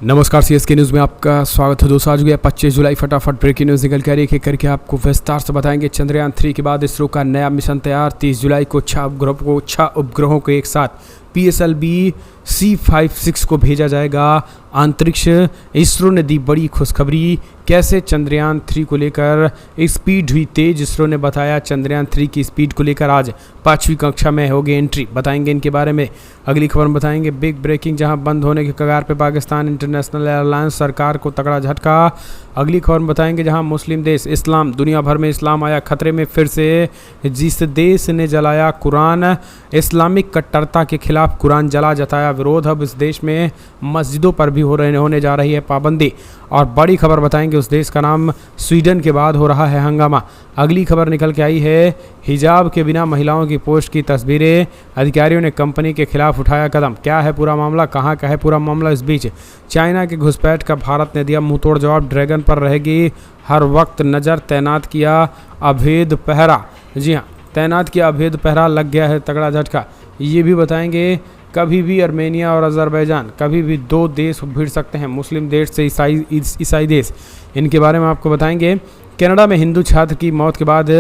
नमस्कार, CSK news में आपका स्वागत है दोस्तों। आज गया 25 जुलाई। फटाफट ब्रेकिंग न्यूज़ निकल के आ रही है, करके आपको विस्तार से बताएंगे। चंद्रयान 3 के बाद इसरो का नया मिशन तैयार। 30 जुलाई को 6 उपग्रहों को एक साथ PSLV C56 को भेजा जाएगा अंतरिक्ष। इसरो ने दी बड़ी खुशखबरी। कैसे चंद्रयान 3 को लेकर स्पीड हुई तेज, इसरो ने बताया चंद्रयान 3 की स्पीड को लेकर आज 5वीं कक्षा में होगी एंट्री। बताएंगे इनके बारे में। अगली खबर में बताएंगे बिग ब्रेकिंग, जहां बंद होने के कगार पे पाकिस्तान इंटरनेशनल एयरलाइंस, सरकार को तगड़ा झटका। अगली खबर में बताएंगे जहां मुस्लिम देश इस्लाम, दुनिया भर में इस्लाम आया खतरे में फिर से। जिस देश ने जलाया कुरान, इस्लामिक कट्टरता के खिलाफ कुरान जला, जताया विरोध। अब इस देश में मस्जिदों पर भी होने जा रही है पाबंदी। और बड़ी खबर बताएंगे, उस देश का नाम स्वीडन के बाद हो रहा है हंगामा। अगली खबर निकल के आई है, हिजाब के बिना महिलाओं की पोस्ट की तस्वीरें, अधिकारियों ने कंपनी के खिलाफ उठाया कदम। क्या है पूरा मामला, कहाँ का है पूरा मामला। इस बीच चाइना के घुसपैठ का भारत ने दिया मुंहतोड़ जवाब। ड्रैगन पर रहेगी हर वक्त नज़र, तैनात किया अभेद पहरा। जी हाँ, तैनात किया अभेद पहरा, लग गया है तगड़ा झटका। ये भी बताएंगे कभी भी अर्मेनिया और अज़रबैजान, कभी भी दो देश भिड़ सकते हैं, मुस्लिम देश से ईसाई देश। इनके बारे में आपको बताएंगे। कनाडा में हिंदू छात्र की मौत के बाद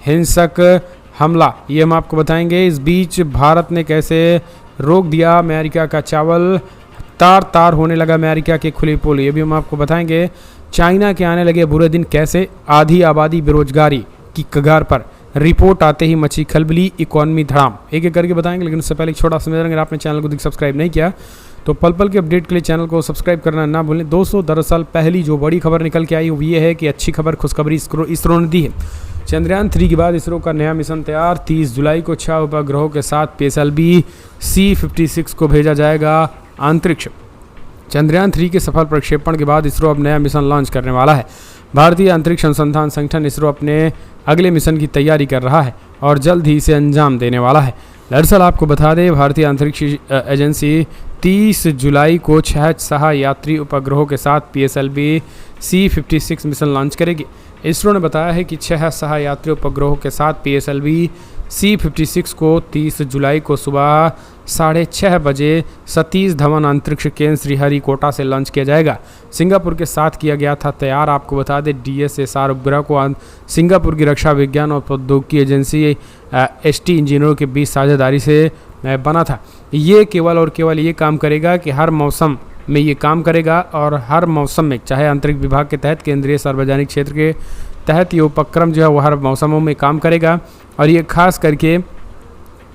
हिंसक हमला, ये हम आपको बताएंगे। इस बीच भारत ने कैसे रोक दिया अमेरिका का चावल, तार तार होने लगा अमेरिका के खुले पुल, ये भी हम आपको बताएंगे। चाइना के आने लगे बुरे दिन, कैसे आधी आबादी बेरोजगारी की कगार पर, रिपोर्ट आते ही मची खलबली, इकॉनमी धड़ाम। एक एक करके बताएंगे, लेकिन उससे पहले एक छोटा सा अगर आपने चैनल को सब्सक्राइब नहीं किया तो पल पल के अपडेट के लिए चैनल को सब्सक्राइब करना ना भूलें। दोस्तों, दरअसल पहली जो बड़ी खबर निकल के आई वो ये है कि अच्छी खबर, खुशखबरी इसरो ने दी है। चंद्रयान 3 के बाद इसरो का नया मिशन तैयार। 30 जुलाई को 6 उपग्रहों के साथ PSLV C56 को भेजा जाएगा अंतरिक्ष। चंद्रयान 3 के सफल प्रक्षेपण के बाद इसरो अब नया मिशन लॉन्च करने वाला है। भारतीय अंतरिक्ष अनुसंधान संगठन इसरो अपने अगले मिशन की तैयारी कर रहा है और जल्द ही इसे अंजाम देने वाला है। दरअसल आपको बता दें, भारतीय अंतरिक्ष एजेंसी 30 जुलाई को 6 यात्री उपग्रहों के साथ PSLV C56 मिशन लॉन्च करेगी। इसरो ने बताया है कि 6 यात्री उपग्रहों के साथ PSLV C56 को 30 जुलाई को सुबह 6:30 बजे सतीश धवन अंतरिक्ष केंद्र श्रीहरिकोटा से लॉन्च किया जाएगा। सिंगापुर के साथ किया गया था तैयार। आपको बता दें, DSSR उपग्रह को सिंगापुर की रक्षा विज्ञान और प्रौद्योगिकी एजेंसी ST इंजीनियरों के बीच साझेदारी से बना था। ये केवल और केवल ये काम करेगा कि हर मौसम में ये काम करेगा, और हर मौसम में, चाहे अंतरिक्ष विभाग के तहत, केंद्रीय सार्वजनिक क्षेत्र के तहत ये उपक्रम जो है वो हर मौसमों में काम करेगा। और ये खास करके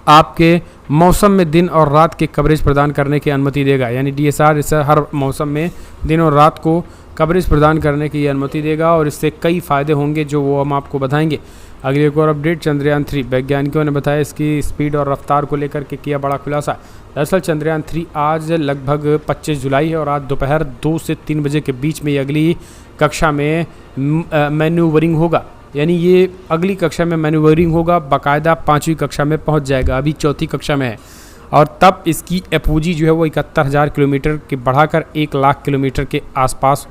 आपके मौसम में दिन और रात के कवरेज प्रदान करने की अनुमति देगा। यानी DSR हर मौसम में दिन और रात को कवरेज प्रदान करने की अनुमति देगा, और इससे कई फ़ायदे होंगे जो वो हम आपको बताएंगे। अगली एक और अपडेट, चंद्रयान 3, वैज्ञानिकों ने बताया इसकी स्पीड और रफ्तार को लेकर के किया बड़ा खुलासा। दरअसल चंद्रयान 3 आज लगभग 25 जुलाई है और आज दोपहर 2 से 3 बजे के बीच में अगली कक्षा में मैन्यूवरिंग होगा। यानी ये अगली कक्षा में मैन्यूवरिंग होगा, बाकायदा 5वीं कक्षा में पहुंच जाएगा। अभी 4थी कक्षा में है, और तब इसकी अपूजी जो है वो 71,000 किलोमीटर के बढ़ाकर 1 लाख किलोमीटर के आसपास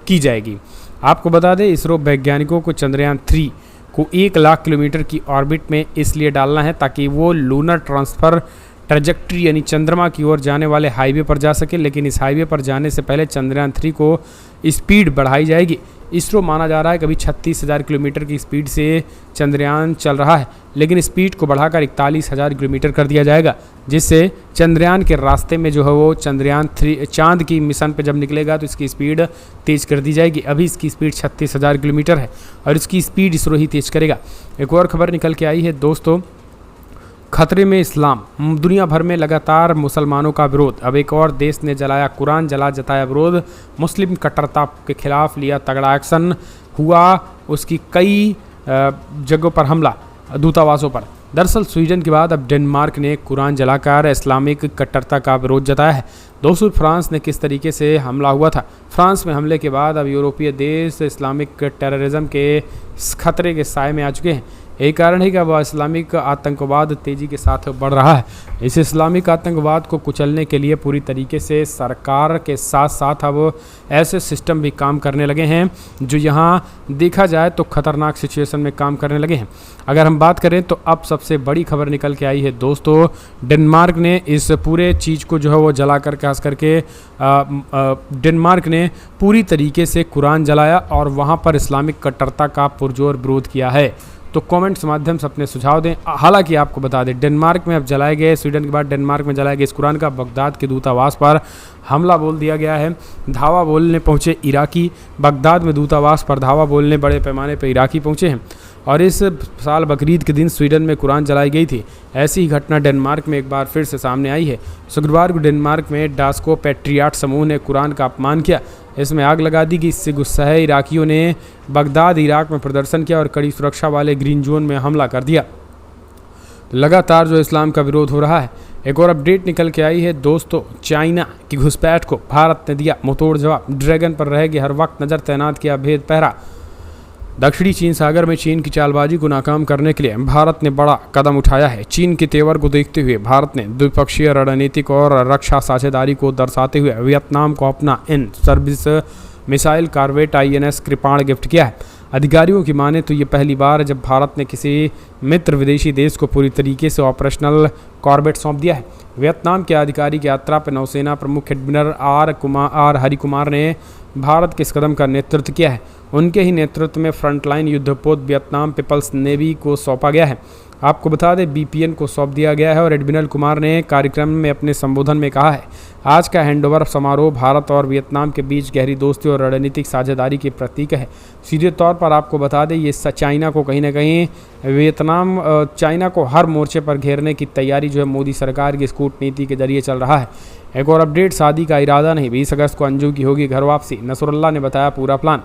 की जाएगी। आपको बता दें, इसरो वैज्ञानिकों को चंद्रयान 3 को 1 लाख किलोमीटर की ऑर्बिट में इसलिए डालना है ताकि वो लूनर ट्रांसफ़र ट्रेजेक्ट्री यानी चंद्रमा की ओर जाने वाले हाईवे पर जा सके। लेकिन इस हाईवे पर जाने से पहले चंद्रयान 3 को स्पीड बढ़ाई जाएगी। इसरो माना जा रहा है कभी 36,000 किलोमीटर की स्पीड से चंद्रयान चल रहा है, लेकिन स्पीड को बढ़ाकर 41,000 किलोमीटर कर दिया जाएगा, जिससे चंद्रयान के रास्ते में जो है वो चंद्रयान 3 चांद की मिशन पे जब निकलेगा तो इसकी स्पीड तेज़ कर दी जाएगी। अभी इसकी स्पीड 36,000 किलोमीटर है और इसकी स्पीड इसरो ही तेज़ करेगा। एक और खबर निकल के आई है दोस्तों, खतरे में इस्लाम, दुनिया भर में लगातार मुसलमानों का विरोध। अब एक और देश ने जलाया कुरान, जताया विरोध। मुस्लिम कट्टरता के खिलाफ लिया तगड़ा एक्शन, हुआ उसकी कई जगहों पर हमला, दूतावासों पर। दरअसल स्वीडन के बाद अब डेनमार्क ने कुरान जलाकर इस्लामिक कट्टरता का विरोध जताया है। दोस्तों, फ्रांस ने किस तरीके से हमला हुआ था। फ्रांस में हमले के बाद अब यूरोपीय देश इस्लामिक टेररिज्म के खतरे के साए में आ चुके हैं। यही कारण है कि अब इस्लामिक आतंकवाद तेज़ी के साथ बढ़ रहा है। इस इस्लामिक आतंकवाद को कुचलने के लिए पूरी तरीके से सरकार के साथ साथ अब ऐसे सिस्टम भी काम करने लगे हैं जो यहाँ देखा जाए तो खतरनाक सिचुएशन में काम करने लगे हैं। अगर हम बात करें तो अब सबसे बड़ी खबर निकल के आई है दोस्तों, डेनमार्क ने इस पूरे चीज़ को जो है वो जला कर खास करके डेनमार्क ने पूरी तरीके से कुरान जलाया और वहाँ पर इस्लामिक कट्टरता का पुरजोर विरोध किया है। तो कमेंट्स माध्यम से अपने सुझाव दें। हालांकि आपको बता दें, डेनमार्क में अब जलाए गए, स्वीडन के बाद डेनमार्क में जलाए गए इस कुरान का बगदाद के दूतावास पर हमला बोल दिया गया है। धावा बोलने पहुंचे इराकी, बगदाद में दूतावास पर धावा बोलने बड़े पैमाने पर इराकी पहुंचे हैं। और इस साल बकरीद के दिन स्वीडन में कुरान जलाई गई थी। ऐसी ही घटना डेनमार्क में एक बार फिर से सामने आई है। शुक्रवार को डेनमार्क में डास्को पैट्रियाट समूह ने कुरान का अपमान किया, इसमें आग लगा दी। कि इससे गुस्साए इराकियों ने बगदाद इराक में प्रदर्शन किया और कड़ी सुरक्षा वाले ग्रीन जोन में हमला कर दिया। लगातार जो इस्लाम का विरोध हो रहा है, एक और अपडेट निकल के आई है दोस्तों, चाइना की घुसपैठ को भारत ने दिया मुंहतोड़ जवाब। ड्रैगन पर रहेगी हर वक्त नज़र, तैनात किया भेद पहरा। दक्षिणी चीन सागर में चीन की चालबाजी को नाकाम करने के लिए भारत ने बड़ा कदम उठाया है। चीन के तेवर को देखते हुए भारत ने द्विपक्षीय रणनीतिक और रक्षा साझेदारी को दर्शाते हुए वियतनाम को अपना in service missile corvette INS कृपाण गिफ्ट किया है। अधिकारियों की माने तो ये पहली बार है जब भारत ने किसी मित्र विदेशी देश को पूरी तरीके से ऑपरेशनल कॉर्बेट सौंप दिया है। वियतनाम के आधिकारिक यात्रा पर नौसेना प्रमुख एडमिरल आर हरिकुमार ने भारत के इस कदम का नेतृत्व किया है। उनके ही नेतृत्व में फ्रंटलाइन युद्धपोत वियतनाम पीपल्स नेवी को सौंपा गया है। आपको बता दें, BPN को सौंप दिया गया है। और एडमिरल कुमार ने कार्यक्रम में अपने संबोधन में कहा है, आज का हैंडओवर समारोह भारत और वियतनाम के बीच गहरी दोस्ती और रणनीतिक साझेदारी के प्रतीक है। सीधे तौर पर आपको बता दें, ये चाइना को कहीं ना कहीं चाइना को हर मोर्चे पर घेरने की तैयारी जो है मोदी सरकार की कूटनीति के जरिए चल रहा है। एक और अपडेट, शादी का इरादा नहीं, 20 अगस्त को अंजू की होगी घर वापसी, नसरुल्लाह ने बताया पूरा प्लान।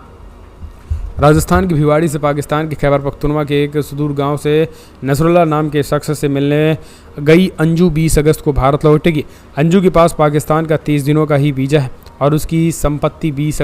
राजस्थान की भिवाड़ी से पाकिस्तान के खैबर पख्तूनवा के एक सुदूर गांव से नसरुल्लाह नाम के शख्स से मिलने गई अंजू 20 अगस्त को भारत लौटेगी। अंजू के पास पाकिस्तान का 30 दिनों का ही वीज़ा है और उसकी समाप्ति 20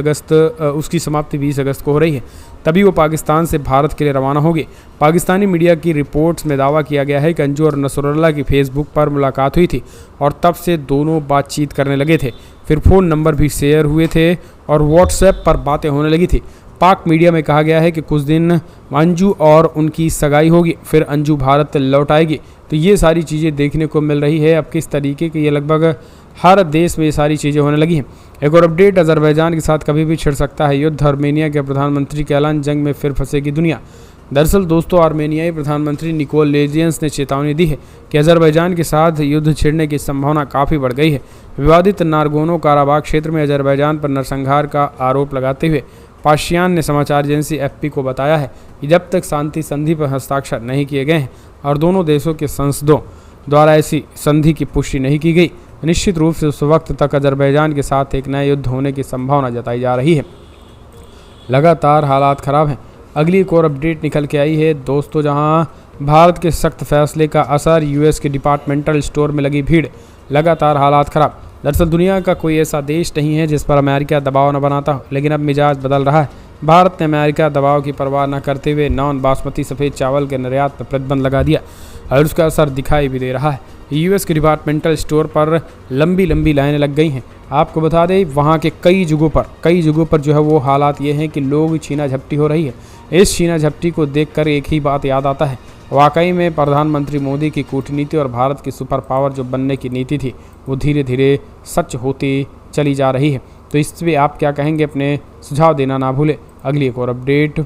अगस्त को हो रही है। तभी वो पाकिस्तान से भारत के लिए रवाना होगी। पाकिस्तानी मीडिया की रिपोर्ट्स में दावा किया गया है कि अंजू और नसरुल्लाह की फेसबुक पर मुलाकात हुई थी और तब से दोनों बातचीत करने लगे थे। फिर फ़ोन नंबर भी शेयर हुए थे और व्हाट्सएप पर बातें होने लगी थी। पाक मीडिया में कहा गया है कि कुछ दिन अंजू और उनकी सगाई होगी, फिर अंजू भारत लौट आएगी। तो ये सारी चीज़ें देखने को मिल रही है। अब किस तरीके की, ये लगभग हर देश में ये सारी चीज़ें होने लगी हैं। एक और अपडेट, अजरबैजान के साथ कभी भी छिड़ सकता है युद्ध, आर्मेनिया के प्रधानमंत्री के ऐलान, जंग में फिर फंसेगी दुनिया। दरअसल दोस्तों, आर्मेनियाई प्रधानमंत्री निकोल लेजियंस ने चेतावनी दी है कि अजरबैजान के साथ युद्ध छिड़ने की संभावना काफ़ी बढ़ गई है। विवादित नारगोनो काराबाग क्षेत्र में अजरबैजान पर नरसंहार का आरोप लगाते हुए पाशियान ने समाचार एजेंसी FP को बताया है कि जब तक शांति संधि पर हस्ताक्षर नहीं किए गए हैं और दोनों देशों के संसदों द्वारा ऐसी संधि की पुष्टि नहीं की गई, निश्चित रूप से उस वक्त तक अजरबैजान के साथ एक नया युद्ध होने की संभावना जताई जा रही है। लगातार हालात ख़राब हैं। अगली एक और अपडेट निकल के आई है दोस्तों, जहां भारत के सख्त फैसले का असर, US के डिपार्टमेंटल स्टोर में लगी भीड़, लगातार हालात ख़राब। दरअसल दुनिया का कोई ऐसा देश नहीं है जिस पर अमेरिका दबाव न बनाता हो, लेकिन अब मिजाज बदल रहा है। भारत ने अमेरिका दबाव की परवाह न करते हुए नॉन बासमती सफ़ेद चावल के निर्यात पर प्रतिबंध लगा दिया और उसका असर दिखाई भी दे रहा है। US के डिपार्टमेंटल स्टोर पर लंबी लंबी लाइनें लग गई हैं। आपको बता दें, वहाँ के कई जगहों पर जो है वो हालात ये हैं कि लोग छीना झपटी हो रही है। इस छीना झपटी को देखकर एक ही बात याद आता है, वाकई में प्रधानमंत्री मोदी की कूटनीति और भारत की सुपर पावर जो बनने की नीति थी वो धीरे धीरे सच होती चली जा रही है। तो इस पर आप क्या कहेंगे, अपने सुझाव देना ना भूलें। अगली एक और अपडेट,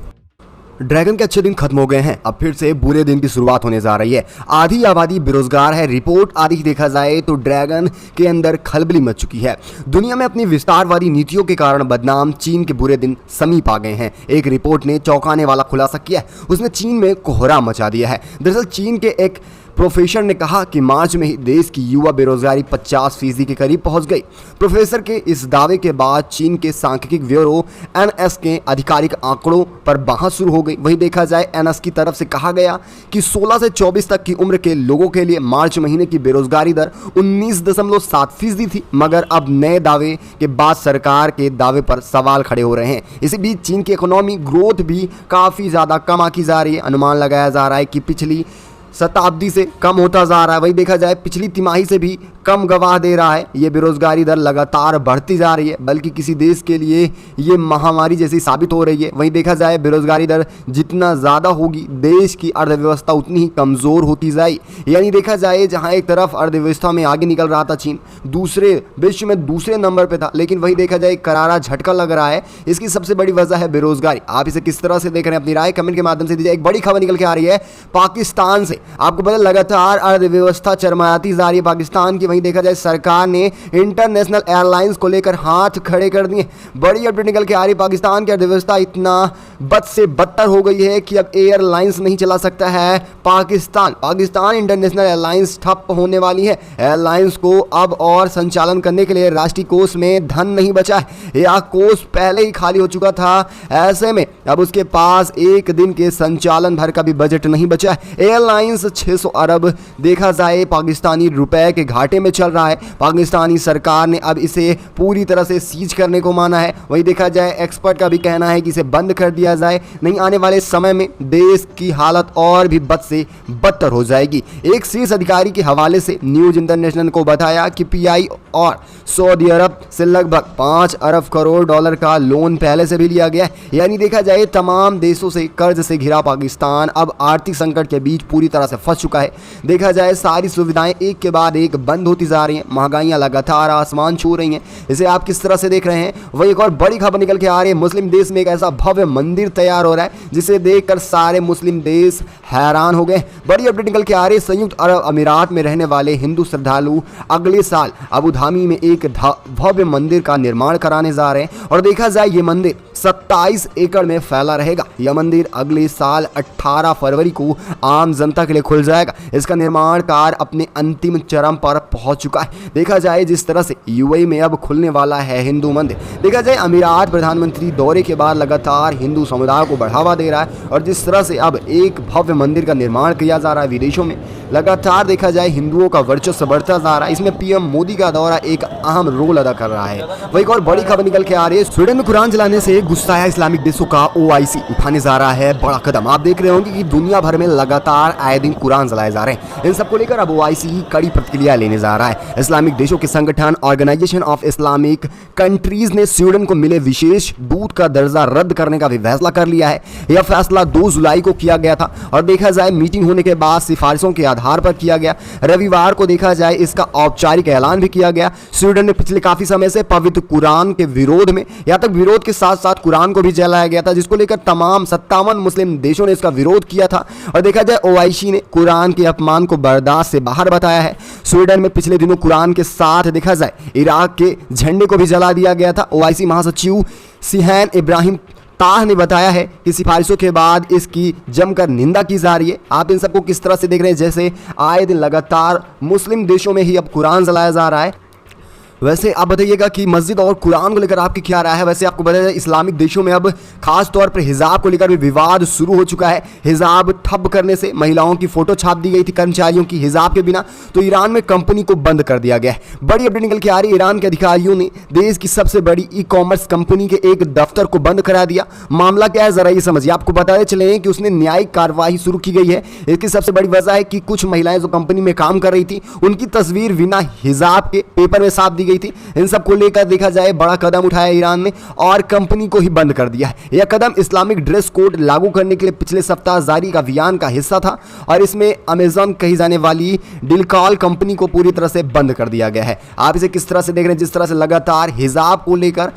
ड्रैगन के अच्छे दिन खत्म हो गए हैं, अब फिर से बुरे दिन की शुरुआत होने जा रही है। आधी आबादी बेरोजगार है। रिपोर्ट आदि देखा जाए तो ड्रैगन के अंदर खलबली मच चुकी है। दुनिया में अपनी विस्तारवादी नीतियों के कारण बदनाम चीन के बुरे दिन समीप आ गए हैं। एक रिपोर्ट ने चौंकाने वाला खुलासा किया है, उसने चीन में कोहरा मचा दिया है। दरअसल चीन के एक प्रोफेसर ने कहा कि मार्च में ही देश की युवा बेरोजगारी 50% के करीब पहुंच गई। प्रोफेसर के इस दावे के बाद चीन के सांख्यिकी ब्यूरो एनएस के आधिकारिक आंकड़ों पर बहस शुरू हो गई। वहीं देखा जाए एनएस की तरफ से कहा गया कि 16 से 24 तक की उम्र के लोगों के लिए मार्च महीने की बेरोजगारी दर 19.7% थी, मगर अब नए दावे के बाद सरकार के दावे पर सवाल खड़े हो रहे हैं। इसी बीच चीन की इकोनॉमी ग्रोथ भी काफ़ी ज़्यादा कम आकी जा रही है। अनुमान लगाया जा रहा है कि पिछली शताब्दी से कम होता जा रहा है। वही देखा जाए पिछली तिमाही से भी कम गवाह दे रहा है। ये बेरोजगारी दर लगातार बढ़ती जा रही है, बल्कि किसी देश के लिए ये महामारी जैसी साबित हो रही है। वहीं देखा जाए बेरोजगारी दर जितना ज़्यादा होगी, देश की अर्थव्यवस्था उतनी ही कमज़ोर होती जाएगी। यानी देखा जाए जहाँ एक तरफ अर्थव्यवस्था में आगे निकल रहा था चीन, दूसरे विश्व में दूसरे नंबर पर था, लेकिन वही देखा जाए करारा झटका लग रहा है। इसकी सबसे बड़ी वजह है बेरोजगारी। आप इसे किस तरह से देख रहे हैं, अपनी राय कमेंट के माध्यम से दीजिए। एक बड़ी खबर निकल के आ रही है पाकिस्तान से। आपको पता लगातार अर्थव्यवस्था चरमराती जा रही है पाकिस्तान की। वहीं देखा जाए सरकार ने इंटरनेशनल एयरलाइंस को लेकर हाथ खड़े कर दिए। बड़ी अपडेट निकल के आ रही है, पाकिस्तान की अर्थव्यवस्था इतना बद से बदतर हो गई है कि अब एयरलाइंस नहीं चला सकता है पाकिस्तान इंटरनेशनल एयरलाइंस ठप होने वाली है। एयरलाइंस को अब और संचालन करने के लिए राष्ट्रीय कोष में धन नहीं बचा है, यह कोष पहले ही खाली हो चुका था। ऐसे में अब उसके पास एक दिन के संचालन भर का भी बजट नहीं बचा है। एयरलाइंस 600 अरब देखा जाए पाकिस्तानी रुपए के घाटे में चल रहा है। पाकिस्तानी सरकार ने अब इसे पूरी तरह से सीज करने को माना है। वही देखा जाए एक्सपर्ट का भी कहना है कि इसे बंद कर दिया जाए, नहीं आने वाले समय में देश की हालत और भी बद से बदतर हो जाएगी। एक शीर्ष अधिकारी के हवाले से न्यूज इंटरनेशनल को बताया कि पीआई और सऊदी अरब से लगभग 5 अरब करोड़ डॉलर का लोन पहले से भी लिया गया है। यानी देखा जाए तमाम देशों से कर्ज से घिरा पाकिस्तान अब आर्थिक संकट के बीच पूरी तरह से फंस चुका है। देखा जाए सारी सुविधाएं एक के बाद एक बंद होती जा रही हैं, महंगाइयां लगातार आसमान छू रही हैं। इसे आप किस तरह से देख रहे हैं। वही एक और बड़ी खबर निकल के आ रही है, मुस्लिम देश में एक ऐसा भव्य मंदिर तैयार हो रहा है जिसे देखकर सारे मुस्लिम देश हैरान हो गए। बड़ी अपडेट निकल के आ रही है, संयुक्त अरब अमीरात में रहने वाले हिंदू श्रद्धालु अगले साल अबू धाबी में एक भव्य मंदिर का निर्माण कराने जा रहे हैं। और देखा जाए ये मंदिर 27 एकड़ में फैला रहेगा। यह मंदिर अगले साल 18 फरवरी को आम जनता के लिए खुल जाएगा। इसका निर्माण कार्य अपने अंतिम चरम पर पहुंच चुका है। देखा जाए जिस तरह से यूएई में अब खुलने वाला है हिंदू मंदिर। देखा जाए अमीरात प्रधानमंत्री दौरे के बाद लगातार हिंदू समुदाय को बढ़ावा दे रहा है, और जिस तरह से अब एक भव्य मंदिर का निर्माण किया जा रहा है विदेशों में, लगातार देखा जाए हिंदुओं का वर्चस्व बढ़ता जा रहा है। इसमें पीएम मोदी का दौरा एक अहम रोल अदा कर रहा है। वही एक और बड़ी खबर निकल के आ रही है, स्वीडन में कुरान जलाने से गुस्साया इस्लामिक देशों का ओआईसी उठाने जा रहा है बड़ा कदम। आप देख रहे होंगे कि दुनिया भर में लगातार आए दिन कुरान जलाए जा रहे हैं। इन सबको लेकर अब ओआईसी कड़ी प्रतिक्रिया लेने जा रहा है। इस्लामिक देशों के संगठन ऑर्गेनाइजेशन ऑफ इस्लामिक कंट्रीज ने स्वीडन को मिले विशेष दूत का दर्जा रद्द करने का भी फैसला कर लिया है। यह फैसला 2 जुलाई को किया गया था, और देखा जाए मीटिंग होने के बाद सिफारिशों के आधार पर किया गया। रविवार को देखा जाए इसका औपचारिक ऐलान भी किया गया। स्वीडन में पिछले काफी समय से पवित्र कुरान के विरोध में, या तक विरोध के साथ साथ कुरान को भी जलाया गया था, जिसको लेकर तमाम 57 मुस्लिम देशों ने इसका विरोध किया था। और देखा जाए ओआईसी ने कुरान के अपमान को बर्दाश्त से बाहर बताया है। स्वीडन में पिछले दिनों कुरान के साथ देखा जाए इराक के झंडे को भी जला दिया गया था। ओआईसी महासचिव सिहान इब्राहिम ताह ने बताया है कि सिफारिशों के बाद इसकी जमकर निंदा की जा रही है। आप इन सबको किस तरह से देख रहे हैं, जैसे आए दिन लगातार मुस्लिम देशों में ही अब कुरान जलाया जा रहा है। वैसे आप बताइएगा कि मस्जिद और कुरान को लेकर आपकी क्या राय है। वैसे आपको बताया जाए इस्लामिक देशों में अब खास तौर पर हिजाब को लेकर भी विवाद शुरू हो चुका है। हिजाब ठप करने से महिलाओं की फोटो छाप दी गई थी कर्मचारियों की हिजाब के बिना, तो ईरान में कंपनी को बंद कर दिया गया है। बड़ी अपडेट निकल के आ रही है, ईरान के अधिकारियों ने देश की सबसे बड़ी ई कॉमर्स कंपनी के एक दफ्तर को बंद करा दिया। मामला क्या है जरा ये समझिए। आपको बताते चले कि उसने न्यायिक कार्रवाई शुरू की गई है। इसकी सबसे बड़ी वजह है कि कुछ महिलाएं जो कंपनी में काम कर रही थी, उनकी तस्वीर बिना हिजाब के पेपर में छाप दी गई थी। इन सब को लेकर देखा जाए बड़ा कदम उठाया ईरान ने और कंपनी को ही बंद कर दिया है। यह कदम इस्लामिक ड्रेस कोड लागू करने के लिए पिछले सप्ताह जारी का अभियान का हिस्सा था, और इसमें अमेजन कही जाने वाली डिलकॉल कंपनी को पूरी तरह से बंद कर दिया गया है। आप इसे किस तरह से देख रहे हैं, जिस तरह से लगातार हिजाब को लेकर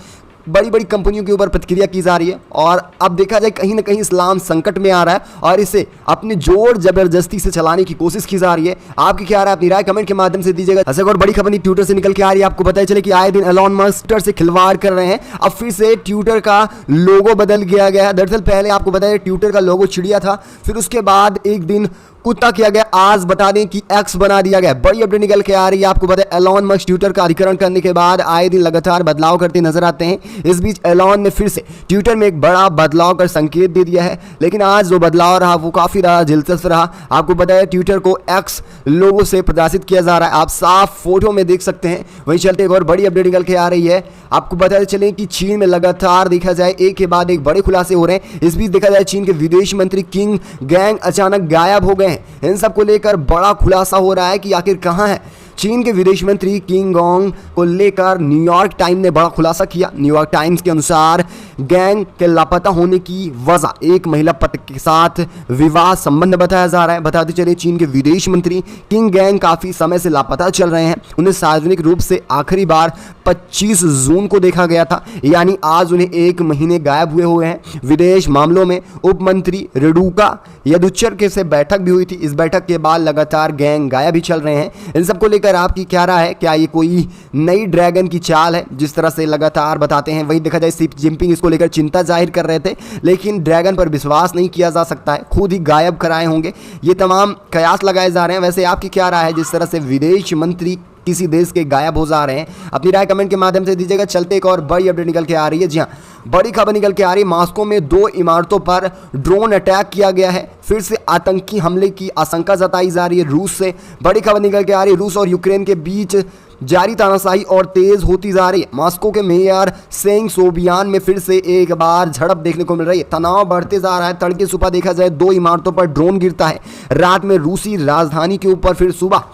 बड़ी बड़ी कंपनियों के ऊपर प्रतिक्रिया की जा रही है, और अब देखा जाए कहीं ना कहीं इस्लाम संकट में आ रहा है और इसे अपने जोर जबरदस्ती से चलाने की कोशिश की जा रही है। आपकी क्या राय, अपनी राय कमेंट के माध्यम से दीजिएगा। ऐसे और बड़ी खबर ट्विटर से निकल के आ रही है। आपको पता चले कि आए दिन एलॉन मस्क ट्विटर से खिलवाड़ कर रहे हैं। अब फिर से ट्विटर का लोगो बदल गया गया। दरअसल पहले आपको बताया ट्विटर का लोगो चिड़िया था, फिर उसके बाद एक दिन कुत्ता किया गया। आज बता दें कि एक्स बना दिया गया। बड़ी अपडेट निकल के आ रही है, आपको पता है एलॉन मस्क ट्विटर का अधिग्रहण करने के बाद आए दिन लगातार बदलाव करते नजर आते हैं। इस बीच एलॉन ने फिर से ट्विटर में एक बड़ा बदलाव कर संकेत दे दिया है, लेकिन आज जो बदलाव रहा वो काफी दिलचस्प रहा। आपको पता है ट्विटर को एक्स लोगो से प्रदर्शित किया जा रहा है, आप साफ फोटो में देख सकते हैं। वहीं चलते एक और बड़ी अपडेट निकल के आ रही है, आपको बताते चलें कि चीन में लगातार देखा जाए एक के बाद एक बड़े खुलासे हो रहे हैं। इस बीच देखा जाए चीन के विदेश मंत्री किंग गैंग अचानक गायब हो गए हैं। इन सब को लेकर बड़ा खुलासा हो रहा है कि आखिर कहां है। चीन के विदेश मंत्री किंग गैंग को लेकर न्यूयॉर्क टाइम्स ने बड़ा खुलासा किया। न्यूयॉर्क टाइम्स के अनुसार गैंग के लापता होने की वजह एक महिला पति के साथ विवाह संबंध बताया जा रहा है। बताते चले चीन के विदेश मंत्री किंग गैंग काफी समय से लापता चल रहे हैं। उन्हें सार्वजनिक रूप से आखिरी बार 25 जून को देखा गया था, यानी आज उन्हें 1 महीने गायब हुए हैं। विदेश मामलों में उप मंत्री रेडुका यदुच्चर के से बैठक भी हुई थी। इस बैठक के बाद लगातार गैंग गायब ही चल रहे हैं। इन सबको लेकर आपकी क्या राय है? क्या ये कोई नई ड्रैगन की चाल है जिस तरह से लगातार बताते हैं? वहीं देखा जाए सी जिनपिंग इसको लेकर चिंता जाहिर कर रहे थे, लेकिन ड्रैगन पर विश्वास नहीं किया जा सकता है, खुद ही गायब कराए होंगे। ये तमाम कयास लगाए जा रहे हैं। वैसे आपकी क्या राय है जिस तरह से विदेश मंत्री किसी देश के गायब हो जा रहे हैं? अपनी राय कमेंट के माध्यम से दीजिएगा। चलते एक और बड़ी अपडेट निकल के आ रही है। जी हाँ, बड़ी खबर निकल के आ रही है, मॉस्को में 2 इमारतों पर ड्रोन अटैक किया गया है। फिर से आतंकी हमले की आशंका जताई जा रही है रूस से। बड़ी खबर निकल के आ रही है, रूस और यूक्रेन के बीच जारी तानाशाही और तेज होती जा रही है। मॉस्को के मेयर सेंग सोबियान में फिर से एक बार झड़प देखने को मिल रही है। तनाव बढ़ते जा रहा है। तड़के सुबह देखा जाए 2 इमारतों पर ड्रोन गिरता है। रात में रूसी राजधानी के ऊपर, फिर सुबह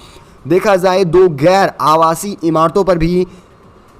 देखा जाए 2 गैर आवासीय इमारतों पर भी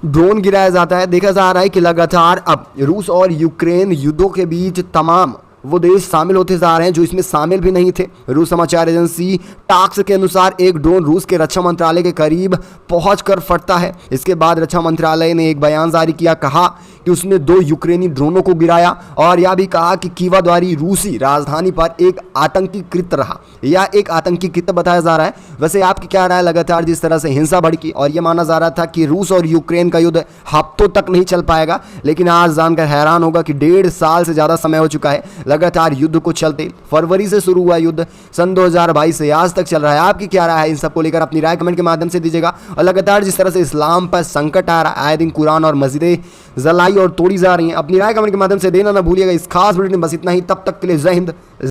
ड्रोन गिराया जाता है। देखा जा रहा है कि लगातार अब रूस और यूक्रेन युद्धों के बीच तमाम वो देश शामिल होते जा रहे हैं जो इसमें शामिल भी नहीं थे। रूस समाचार एजेंसी टाक्स के अनुसार एक ड्रोन रूस के रक्षा मंत्रालय के करीब पहुंचकर फटता है। इसके बाद रक्षा मंत्रालय ने एक बयान जारी किया, कहा कि उसने 2 यूक्रेनी ड्रोनों को गिराया और यह भी कहा कि कीवा द्वारी रूसी राजधानी पर एक आतंकी कृत्य रहा, या एक आतंकी कृत्य बताया जा रहा है। वैसे आपकी क्या राय? लगातार जिस तरह से हिंसा भड़की और यह माना जा रहा था कि रूस और यूक्रेन का युद्ध हफ्तों तक नहीं चल पाएगा, लेकिन आज जानकर हैरान होगा कि 1.5 साल से ज़्यादा समय हो चुका है लगातार युद्ध को चलते। फरवरी से शुरू हुआ युद्ध सन 2022 से आज तक चल रहा है। आपकी क्या राय है इन सबको लेकर? अपनी राय कमेंट के माध्यम से दीजिएगा। और लगातार जिस तरह से इस्लाम पर संकट आ रहा है, आए दिन कुरान और मस्जिदें जलाई और तोड़ी जा रही हैं, अपनी राय कमेंट के माध्यम से देना ना भूलिएगा। इस खास वीडियो में बस इतना ही। तब तक के लिए जय हिंद।